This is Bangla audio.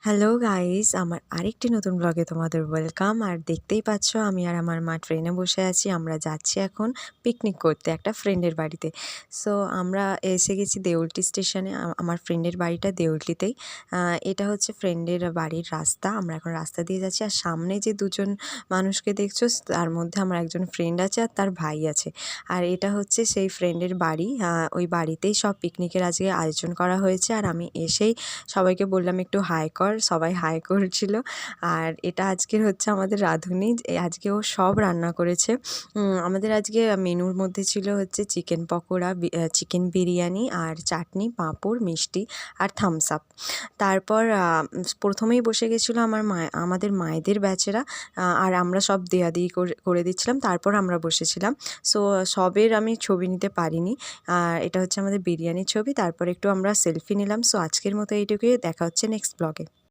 হ্যালো গাইস, আমার আরেকটি নতুন ব্লগে তোমাদের ওয়েলকাম। আর দেখতেই পাচ্ছ আমি আর আমার মা ট্রেনে বসে আছি। আমরা যাচ্ছি এখন পিকনিক করতে একটা ফ্রেন্ডের বাড়িতে। সো আমরা এসে গেছি দেউলটি স্টেশনে। আমার ফ্রেন্ডের বাড়িটা দেউলটিতেই। এটা হচ্ছে ফ্রেন্ডের বাড়ির রাস্তা। আমরা এখন রাস্তা দিয়ে যাচ্ছি। আর সামনে যে দুজন মানুষকে দেখছো তার মধ্যে আমার একজন ফ্রেন্ড আছে আর তার ভাই আছে। আর এটা হচ্ছে সেই ফ্রেন্ডের বাড়ি। ওই বাড়িতেই সব পিকনিকের আজকে আয়োজন করা হয়েছে। আর আমি এসেই সবাইকে বললাম একটু হাই কর, সবাই হাই করছিল। আর এটা আজকের হচ্ছে আমাদের রাঁধুনি, আজকে ও সব রান্না করেছে। আমাদের আজকে মেনুর মধ্যে ছিল হচ্ছে চিকেন পকোড়া, চিকেন বিরিয়ানি আর চাটনি, পাঁপড়, মিষ্টি আর থামস আপ। তারপর প্রথমেই বসে গেছিলো আমাদের মায়েদের ব্যাচেরা। আর আমরা সব দেয়াদেয়ি করে দিচ্ছিলাম, তারপর আমরা বসেছিলাম। সো সবের আমি ছবি নিতে পারিনি। আর এটা হচ্ছে আমাদের বিরিয়ানির ছবি। তারপর একটু আমরা সেলফি নিলাম। সো আজকের মতো এইটুকুই, দেখা হচ্ছে নেক্সট ব্লগে।